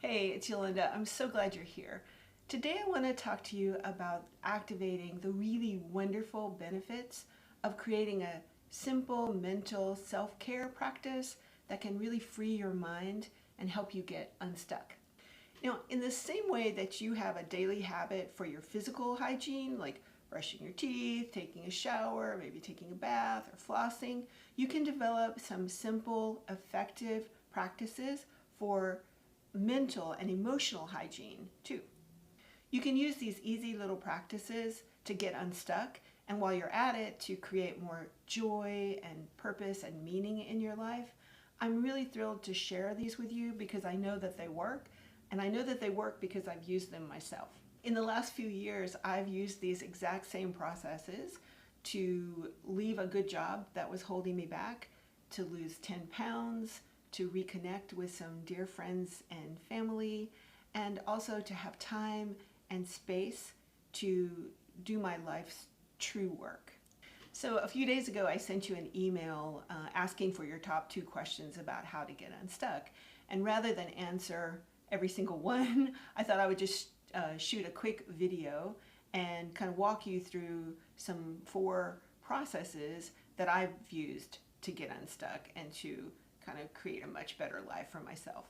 Hey, it's Yolanda. I'm so glad you're here. Today I want to talk to you about activating the really wonderful benefits of creating a simple mental self-care practice that can really free your mind and help you get unstuck. Now, in the same way that you have a daily habit for your physical hygiene, like brushing your teeth, taking a shower, maybe taking a bath or flossing, you can develop some simple, effective practices for mental and emotional hygiene too. You can use these easy little practices to get unstuck, and while you're at it, to create more joy and purpose and meaning in your life. I'm really thrilled to share these with you because I know that they work, and I know that they work because I've used them myself. In the last few years, I've used these exact same processes to leave a good job that was holding me back, to lose 10 pounds, to reconnect with some dear friends and family, and also to have time and space to do my life's true work. So a few days ago, I sent you an email asking for your top 2 questions about how to get unstuck. And rather than answer every single one, I thought I would just shoot a quick video and kind of walk you through some 4 processes that I've used to get unstuck and to kind of create a much better life for myself.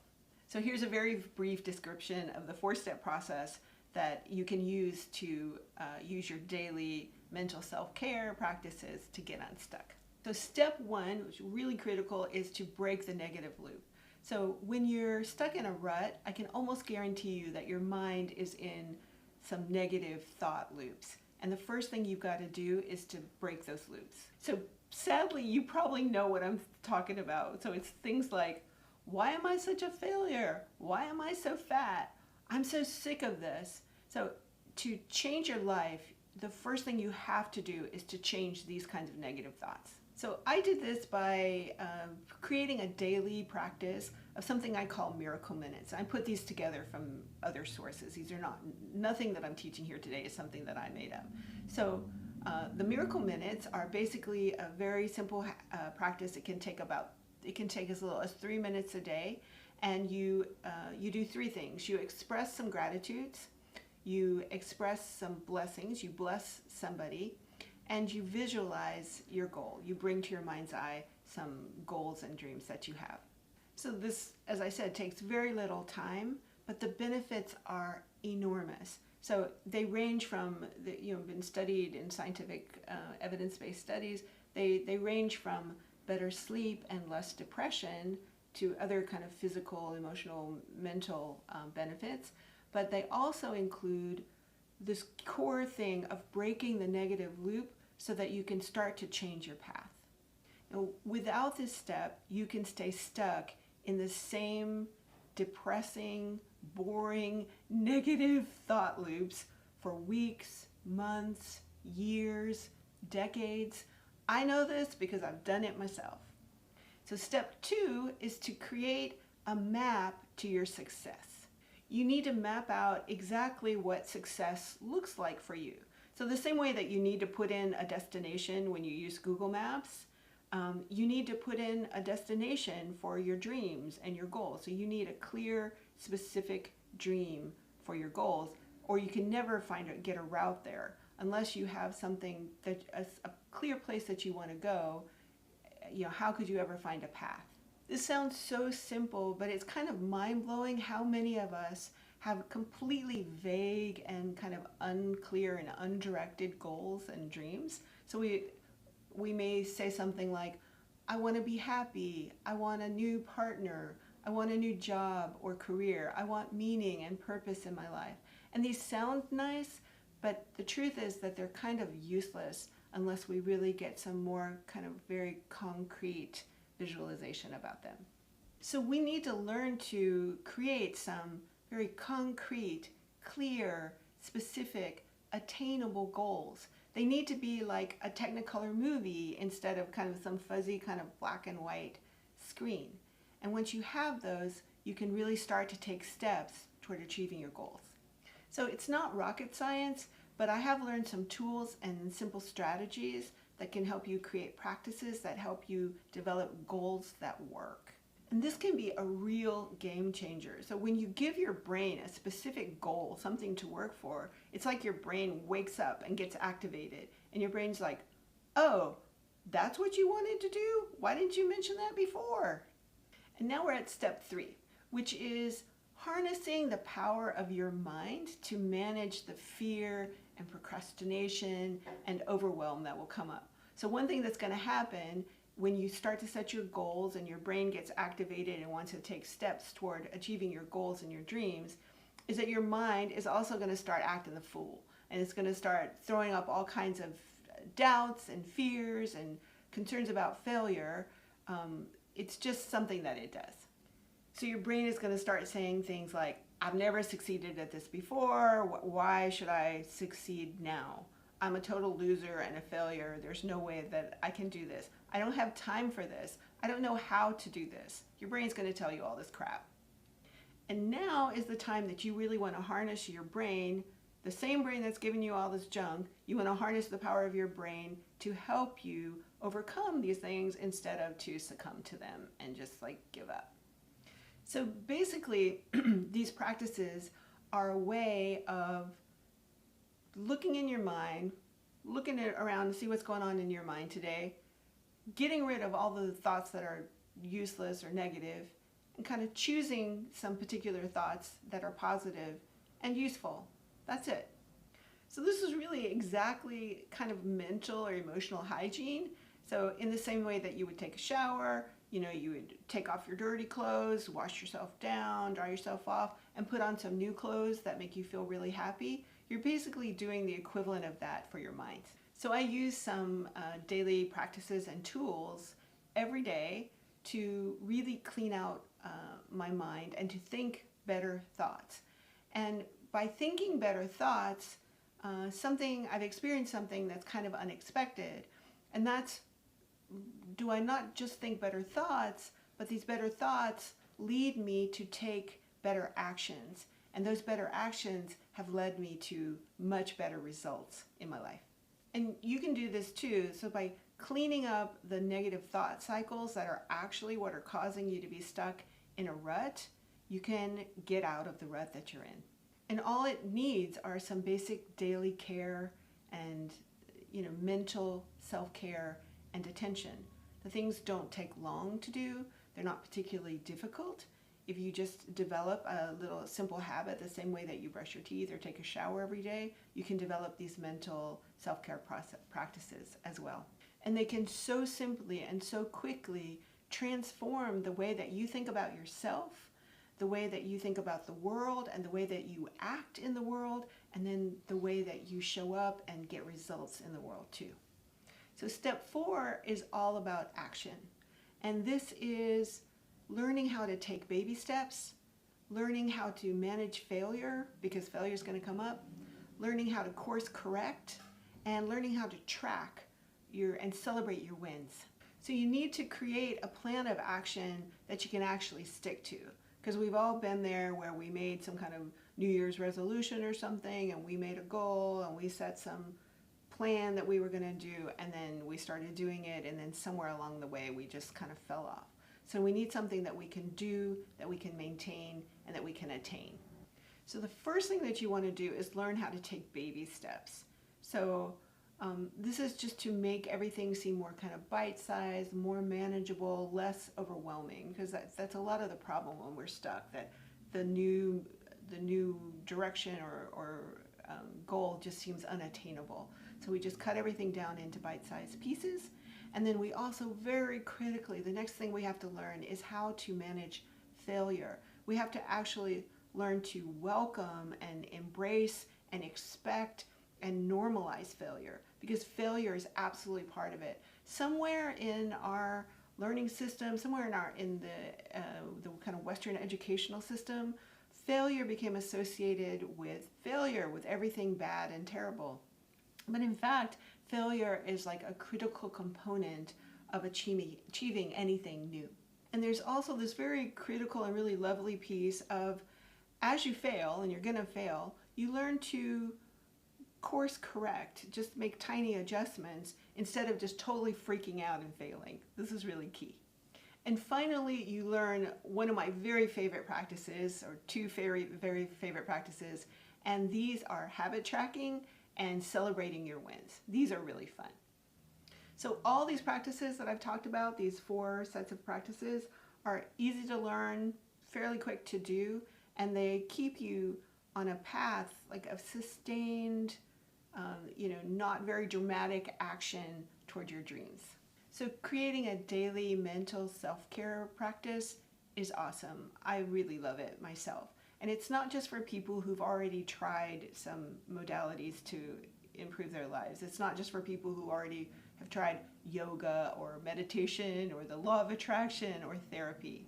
So here's a very brief description of the 4-step process that you can use to use your daily mental self-care practices to get unstuck. So step 1, which is really critical, is to break the negative loop. So when you're stuck in a rut, I can almost guarantee you that your mind is in some negative thought loops. And the first thing you've got to do is to break those loops. So sadly, you probably know what I'm talking about. So it's things like, why am I such a failure? Why am I so fat? I'm so sick of this. So to change your life, the first thing you have to do is to change these kinds of negative thoughts. So I did this by creating a daily practice of something I call miracle minutes. I put these together from other sources. These are nothing that I'm teaching here today is something that I made up. So the miracle minutes are basically a very simple practice. It can take as little as 3 minutes a day, and you do 3 things. You express some gratitudes, you express some blessings, you bless somebody, and you visualize your goal. You bring to your mind's eye some goals and dreams that you have. So this, as I said, takes very little time, but the benefits are enormous. So they range from, been studied in scientific evidence-based studies. They range from better sleep and less depression to other kind of physical, emotional, mental benefits. But they also include this core thing of breaking the negative loop so that you can start to change your path. Now, without this step, you can stay stuck in the same depressing, boring, negative thought loops for weeks, months, years, decades. I know this because I've done it myself. So step 2 is to create a map to your success. You need to map out exactly what success looks like for you. So the same way that you need to put in a destination when you use Google Maps, you need to put in a destination for your dreams and your goals. So you need a clear, specific dream for your goals, or you can never get a route there unless you have something that a clear place that you want to go. How could you ever find a path? This sounds so simple, but it's kind of mind-blowing how many of us have completely vague and kind of unclear and undirected goals and dreams. So we may say something like, I want to be happy, I want a new partner, I want a new job or career, I want meaning and purpose in my life. And these sound nice, but the truth is that they're kind of useless unless we really get some more kind of very concrete visualization about them. So we need to learn to create some very concrete, clear, specific, attainable goals. They need to be like a Technicolor movie instead of kind of some fuzzy kind of black and white screen. And once you have those, you can really start to take steps toward achieving your goals. So it's not rocket science, but I have learned some tools and simple strategies that can help you create practices that help you develop goals that work. And this can be a real game changer. So when you give your brain a specific goal, something to work for, it's like your brain wakes up and gets activated. And your brain's like, oh, that's what you wanted to do? Why didn't you mention that before? And now we're at step 3, which is harnessing the power of your mind to manage the fear and procrastination and overwhelm that will come up. So one thing that's going to happen when you start to set your goals and your brain gets activated and wants to take steps toward achieving your goals and your dreams is that your mind is also going to start acting the fool, and it's going to start throwing up all kinds of doubts and fears and concerns about failure. It's just something that it does. So your brain is going to start saying things like, I've never succeeded at this before. Why should I succeed now? I'm a total loser and a failure. There's no way that I can do this. I don't have time for this. I don't know how to do this. Your brain's going to tell you all this crap. And now is the time that you really want to harness your brain, the same brain that's giving you all this junk. You want to harness the power of your brain to help you overcome these things instead of to succumb to them and just like give up. So basically, these practices are a way of looking in your mind, looking around to see what's going on in your mind today, getting rid of all the thoughts that are useless or negative, and kind of choosing some particular thoughts that are positive and useful. That's it. So this is really exactly kind of mental or emotional hygiene. So in the same way that you would take a shower, you would take off your dirty clothes, wash yourself down, dry yourself off, and put on some new clothes that make you feel really happy. You're basically doing the equivalent of that for your mind. So I use some daily practices and tools every day to really clean out my mind and to think better thoughts. And by thinking better thoughts, I've experienced something that's kind of unexpected, and that's, do I not just think better thoughts, but these better thoughts lead me to take better actions, and those better actions have led me to much better results in my life. And you can do this too. So by cleaning up the negative thought cycles that are actually what are causing you to be stuck in a rut, you can get out of the rut that you're in. And all it needs are some basic daily care and mental self-care and attention. The things don't take long to do. They're not particularly difficult. If you just develop a little simple habit, the same way that you brush your teeth or take a shower every day, you can develop these mental self-care practices as well. And they can so simply and so quickly transform the way that you think about yourself, the way that you think about the world, and the way that you act in the world, and then the way that you show up and get results in the world too. So step 4 is all about action. And this is learning how to take baby steps, learning how to manage failure, because failure is going to come up, learning how to course correct, and learning how to track and celebrate your wins. So you need to create a plan of action that you can actually stick to, because we've all been there where we made some kind of New Year's resolution or something, and we made a goal and we set some plan that we were going to do, and then we started doing it, and then somewhere along the way we just kind of fell off. So we need something that we can do, that we can maintain, and that we can attain. So the first thing that you want to do is learn how to take baby steps. So this is just to make everything seem more kind of bite-sized, more manageable, less overwhelming, because that's a lot of the problem when we're stuck, that the new direction or goal just seems unattainable. So we just cut everything down into bite-sized pieces. And then we also, very critically, the next thing we have to learn is how to manage failure. We have to actually learn to welcome and embrace and expect and normalize failure, because failure is absolutely part of it. Somewhere in our learning system, somewhere in the kind of Western educational system, failure became associated with failure, with everything bad and terrible. But in fact, failure is like a critical component of achieving anything new. And there's also this very critical and really lovely piece of, as you fail, and you're going to fail, you learn to course correct, just make tiny adjustments instead of just totally freaking out and failing. This is really key. And finally, you learn one of my very favorite practices, or two very favorite practices, and these are habit tracking and celebrating your wins. These are really fun. So all these practices that I've talked about, these 4 sets of practices, are easy to learn, fairly quick to do, and they keep you on a path like of sustained, not very dramatic action toward your dreams. So creating a daily mental self-care practice is awesome. I really love it myself. And it's not just for people who've already tried some modalities to improve their lives. It's not just for people who already have tried yoga or meditation or the law of attraction or therapy.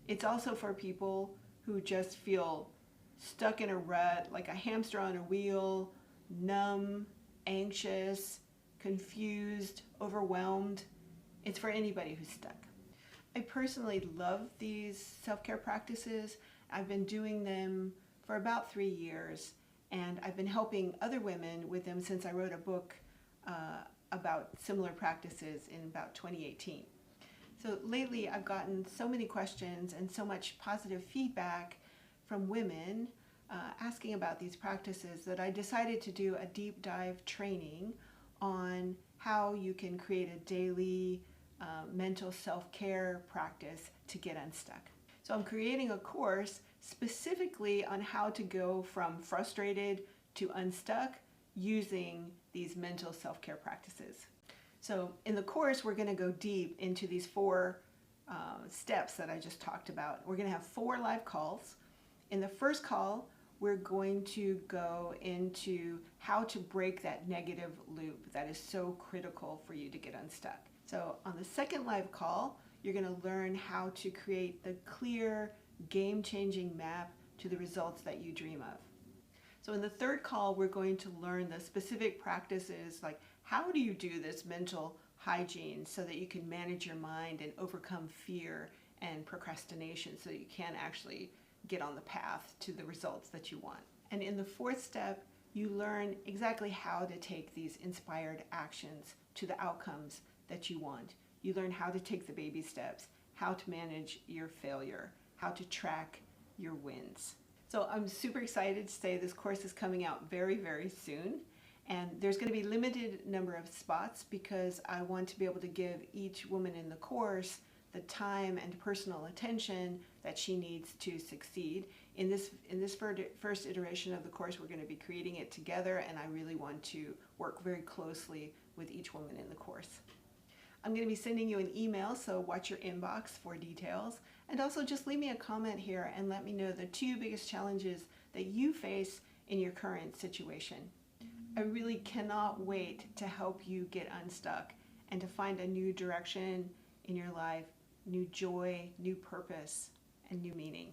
It's also for people who just feel stuck in a rut, like a hamster on a wheel, numb, anxious, confused, overwhelmed. It's for anybody who's stuck. I personally love these self-care practices. I've been doing them for about 3 years, and I've been helping other women with them since I wrote a book about similar practices in about 2018. So lately I've gotten so many questions and so much positive feedback from women asking about these practices that I decided to do a deep dive training on how you can create a daily mental self-care practice to get unstuck. So I'm creating a course specifically on how to go from frustrated to unstuck using these mental self-care practices. So in the course, we're going to go deep into these 4 steps that I just talked about. We're going to have 4 live calls. In the first call, we're going to go into how to break that negative loop that is so critical for you to get unstuck. So on the second live call, you're going to learn how to create the clear, game-changing map to the results that you dream of. So in the third call, we're going to learn the specific practices, like how do you do this mental hygiene so that you can manage your mind and overcome fear and procrastination so that you can actually get on the path to the results that you want. And in the fourth step, you learn exactly how to take these inspired actions to the outcomes that you want. You learn how to take the baby steps, how to manage your failure, how to track your wins. So I'm super excited to say this course is coming out very, very soon. And there's going to be a limited number of spots because I want to be able to give each woman in the course the time and personal attention that she needs to succeed. In this first iteration of the course, we're going to be creating it together, and I really want to work very closely with each woman in the course. I'm going to be sending you an email, so watch your inbox for details. And also just leave me a comment here and let me know the 2 biggest challenges that you face in your current situation. I really cannot wait to help you get unstuck and to find a new direction in your life, new joy, new purpose, and new meaning.